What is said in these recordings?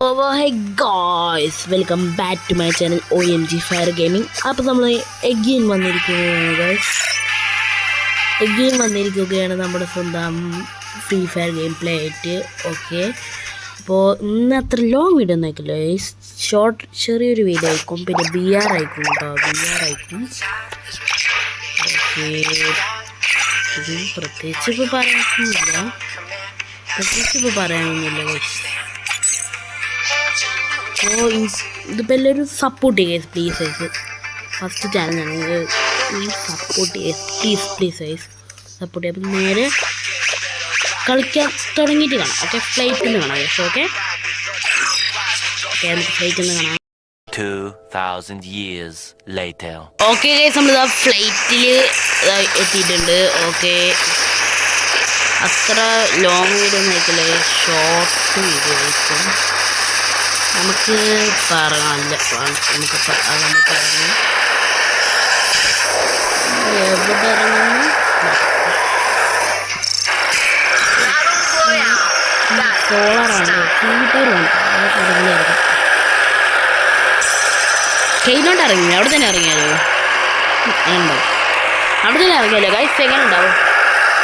Oh hey guys, welcome back to my channel OMG Fire Gaming. അപ്പോൾ നമ്മൾ again വന്നിരിക്കുകയാണ് നമ്മുടെ സ്വന്തം ഫ്രീ ഫയർ ഗെയിം പ്ലേ ആയിട്ട്. ഓക്കെ, അപ്പോൾ ഇന്ന് അത്ര ലോങ് വീഡിയോ ഒന്നും ആയിക്കില്ല, ഷോർട്ട് ചെറിയൊരു വീഡിയോ ആയിരിക്കും. പിന്നെ ബി ആർ ആയിരിക്കും കേട്ടോ, ഓക്കെ. ഇത് പ്രത്യേകിച്ച് ഇപ്പോൾ പറയാനൊന്നുമില്ല ഗൈസ്. അപ്പോൾ ഇതിപ്പോൾ എല്ലാവരും സപ്പോർട്ട് ചെയ്യുക പ്ലീസ് ഗൈസ്. ഫസ്റ്റ് ചാനലാണ്, സപ്പോർട്ട് ചെയ്യുക പ്ലീസ് ഗൈസ്, സപ്പോർട്ട് ചെയ്യുക. അപ്പം നേരെ കളിക്കാൻ തുടങ്ങിയിട്ട് കാണാം. ഓക്കെ, ഫ്ലൈറ്റിൽ നിന്ന് കാണാം ഗൈസ്. ഓക്കെ, നമുക്ക് ഫ്ലൈറ്റിൽ നിന്ന് കാണാം. 2000 years later. ഓക്കെ ഗൈസ്, നമ്മളിതാ ഫ്ലൈറ്റിൽ എത്തിയിട്ടുണ്ട്. ഓക്കെ, അത്ര ലോങ് വീഡിയോ ഒന്നും ആയിട്ടില്ല, ഷോർട്ട് വീഡിയോ ആയിരിക്കും. നമുക്ക് പറയാനില്ല, നമുക്ക് പറഞ്ഞു എവിടെ ഇറങ്ങുന്നു. സോളറാണ്, കീപ്പറുണ്ട്. കെയിലോട്ട് ഇറങ്ങി, അവിടെ തന്നെ ഇറങ്ങിയാലോ? ഉണ്ടോ? അവിടെ തന്നെ ഇറങ്ങിയല്ലോ ഗൈസ്. എങ്ങനെ ഉണ്ടാവും?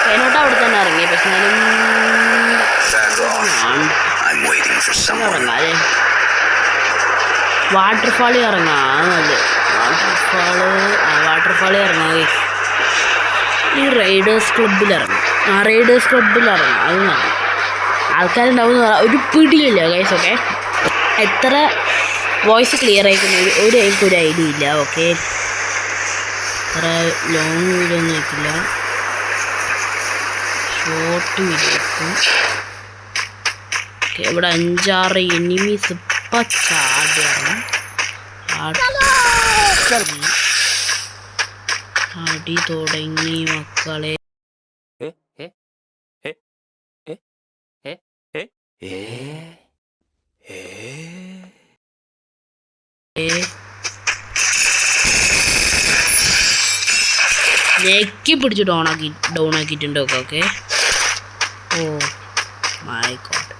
കെയിലോട്ട് അവിടെ തന്നെ ഇറങ്ങി. പക്ഷെ ഇറങ്ങാല്ലേ, വാട്ടർഫാളിൽ ഇറങ്ങാം. അത് നല്ലത്. വാട്ടർഫാളിൽ ഇറങ്ങാം ഗൈസ്. ഈ റൈഡേഴ്സ് ക്ലബ്ബിൽ ഇറങ്ങാം. അത് നല്ല ആൾക്കാരുണ്ടാവുന്ന ഒരു പിടിയില്ല ഗൈസ്. ഓക്കെ, എത്ര വോയിസ് ക്ലിയർ ആയിരിക്കുന്നു എനിക്കൊരു ഐഡിയ ഇല്ല. ഓക്കെ, അത്ര ലോങ് വീഡിയോ ഒന്നും ആയിട്ടില്ല, ഷോർട്ട് വീഡിയോ ആയിരിക്കും. ഓക്കെ, ഇവിടെ 5-6 എനിമീസ് ഇപ്പം ചാടിയാണ്. അടി തുടങ്ങി മക്കളെ. നെക്കി പിടിച്ച് ഡൗൺ ആക്കിയിട്ടുണ്ട്. ഓക്കെ, ഓ മൈ ഗോഡ്,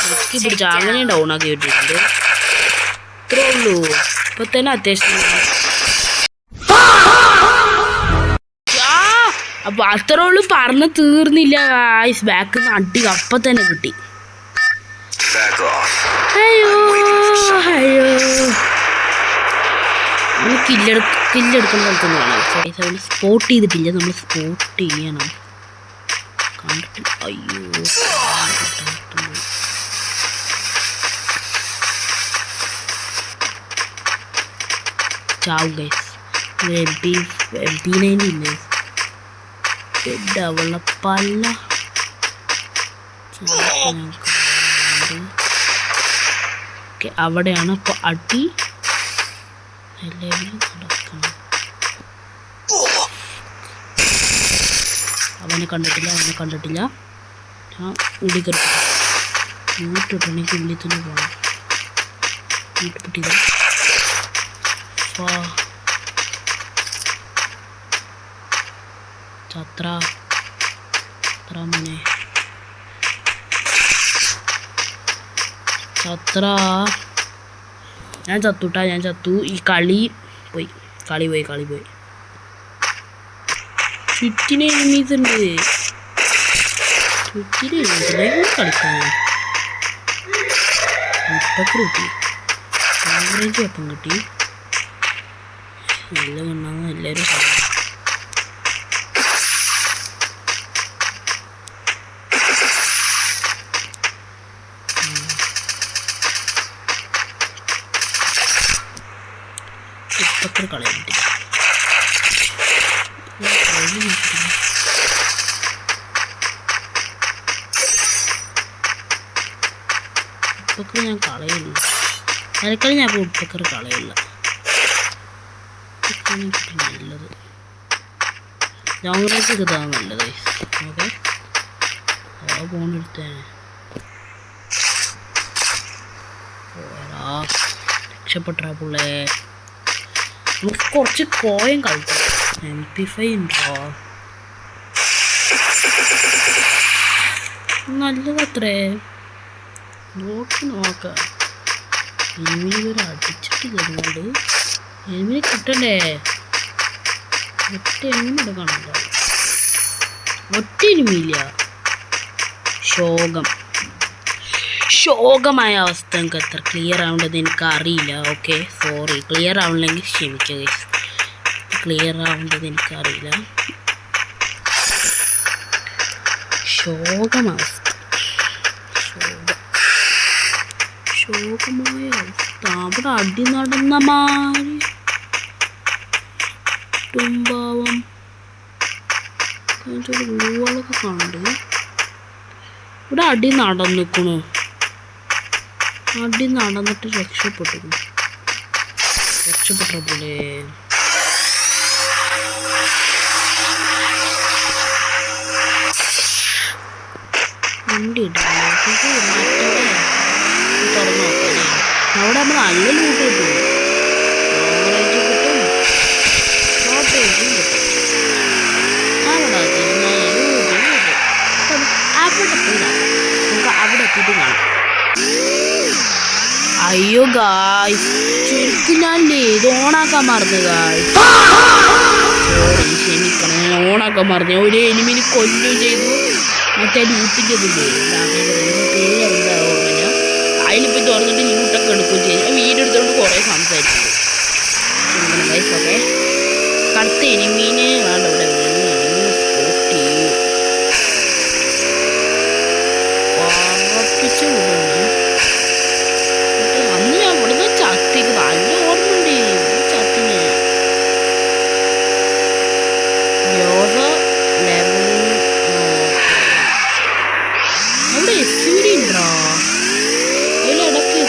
നെക്കി പിടിച്ച് അങ്ങനെ ഡൗൺ ആക്കി വിട്ടിട്ടുണ്ട്. ഇത്രേ ഉള്ളൂ. ഇപ്പൊ തന്നെ അത്യാവശ്യം. അപ്പൊ അത്രേ ഉള്ളൂ, പറഞ്ഞ് തീർന്നില്ല. ബാക്കിൽ നിന്ന് അടി അപ്പം തന്നെ കിട്ടി. അയ്യോ കില്ലെടുക്കുന്ന സ്ഥലത്തൊന്നും കാണാം. സ്പോട്ട് ചെയ്തിട്ടില്ല, നമ്മൾ സ്പോട്ട് ചെയ്യണം. കണ്ടിട്ട് അയ്യോ ചാവും ഗൈസ്. MP9 ഇല്ലേ, ഡെവലപ്പല്ല. ഓക്കെ, അവിടെയാണ് ഇപ്പോൾ അടി എല്ലാവരും നടക്കണം. അവനെ കണ്ടിട്ടില്ല. ഞാൻ ഉള്ളി കയറി നൂറ്റിട്ടെനിക്ക് ഉള്ളിൽ തന്നെ പോകണം. നൂറ്റിപ്പെട്ടില്ല. ചത്ര മോനെ, ഞാൻ ചത്തു. ഈ കളി പോയി. ചുറ്റിന് എനിമീസ് ഉണ്ട്. കളിക്കാൻ കിട്ടി, ആവറേജ് വെപ്പം കിട്ടി. നല്ല കണ്ണാന്ന് എല്ലാവരും പറയും. ഇപ്പക്കർ കളയാൻ പറ്റില്ല. ഉപ്പക്കർ ഞാൻ കളയില്ല. അരക്കളി ഞാൻ ഇപ്പോൾ ഉപ്പക്കർ കളയില്ല. നല്ലത് ലോങ് റേഞ്ച് ഇതാണ് നല്ലത്. ഓക്കെ, ഫോണെടുത്തേ രക്ഷപ്പെട്ടാ പുള്ളേ. നമുക്ക് കുറച്ച് കോയം കളിക്കാം. MP5 ഉണ്ടോ? നല്ലതത്രേ. നോക്കാം. എനിമിനെ ഇവരെ അടിച്ചിട്ടില്ല. അതുകൊണ്ട് എനിമിനെ കിട്ടണ്ടേ? ഒറ്റ എനിമിയുടെ കാണണ്ട. ഒറ്റ എനിമിയില്ല. ശോകമായ അവസ്ഥ. എനിക്ക് അത്ര ക്ലിയർ ആവേണ്ടത് എനിക്ക് അറിയില്ല. Okay, sorry. ക്ലിയർ ആവണമെങ്കിൽ ക്ഷമിക്കുക ഗൈസ്. ക്ലിയർ ആവേണ്ടത് എനിക്കറിയില്ല. ശോകമായ അവസ്ഥ. അവിടെ അടി നടന്ന മാറി തുമ്പാവം ൂളൊക്കെ കണ്ട് ഇവിടെ അടി നടന്നിക്കണു. അടി നടന്നിട്ട് രക്ഷപ്പെട്ട പോലെ. വണ്ടി തുറന്നു നോക്കാം. അവിടെ നമ്മൾ നല്ല ലൂട്ട് കിട്ടും. ആവറേജ് കിട്ടും, ഷോർട്ടേജും കിട്ടും. നമുക്ക് അവിടെ എത്തിയിട്ട് കാണാം. അയ്യോ ഗായ്സ്, ശരിക്കും ഞാനില്ലേ ഇത് ഓണാക്കാൻ മറന്നു ഗായ്സ്. ക്ഷമിക്കണം, ഞാൻ ഓണാക്കാൻ മറന്നു. ഒരു എനിമിനെ കൊല്ലും ചെയ്തു. മറ്റേ ലൂട്ടിക്കതില്ലേ അതിലിപ്പോൾ തുറന്നിട്ട് ലൂട്ടൊക്കെ എടുക്കുകയും ചെയ്തു. വീഡിയോ എടുത്തുകൊണ്ട് കുറേ സംസാരിച്ചു. ഗൈസ് ഓക്കെ, കറുത്ത എനിമീനെ വേണ്ട ഇവിടെ സ്പോട്ട് ചെയ്യും. ഉറപ്പിച്ചു അന്ന് ഞാൻ ഇവിടുന്ന് ചത്തിക്ക് നല്ല ഓർമ്മയുണ്ട്. ചത്തിന് അവിടെ എസ് ഡി ഉണ്ടോ? അതിലിടക്ക്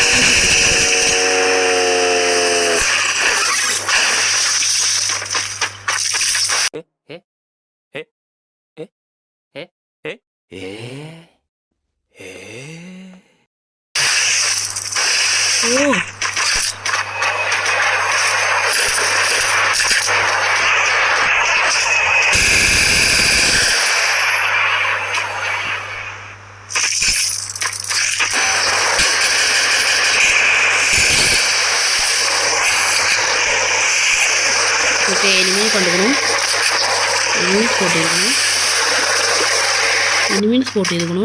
എനിമിനെ കണ്ടുക്കണം. എനിമിനെ സ്പോട്ട് ചെയ്തിരിക്കണു.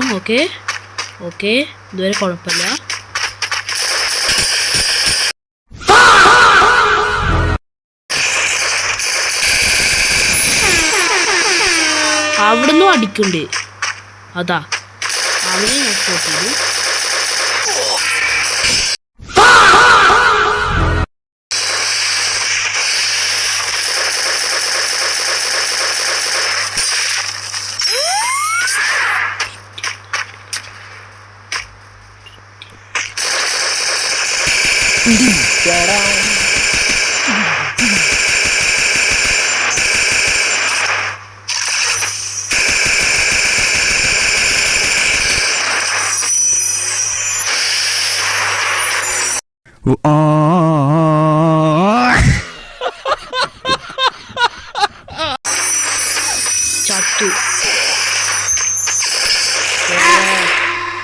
ഓക്കെ ഇതുവരെ കുഴപ്പമില്ല. അവിടുന്ന് അടിക്കുന്നുണ്ട്. അതാ അവിടെ ഞാൻ സ്പോട്ട് ചെയ്തു. ചത്തു.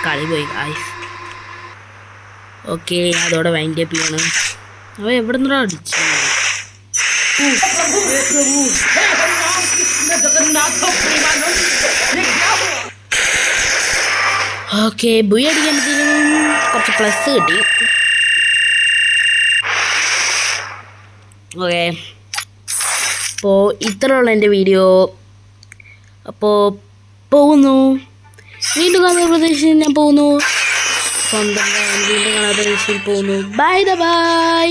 കളി പോയി ഗായ്സ്. ഓക്കെ, അതോടെ വൈൻഡ് അപ്പ് ചെയ്യണം. അവ എവിടെ നിന്നാ അടിച്ചു? ഓക്കെ, ബുയി അടിക്കുമ്പോഴത്തേനും കുറച്ച് പ്ലസ് കിട്ടി. ഓക്കെ, അപ്പോൾ ഇത്രയുള്ള എൻ്റെ വീഡിയോ. അപ്പോൾ പോകുന്നു. വീണ്ടും കാണുന്ന പ്രദേശത്ത് ഞാൻ പോകുന്നു. സ്വന്തം വീണ്ടും കാണാത്ത പ്രദേശത്തിൽ പോകുന്നു. ബൈ.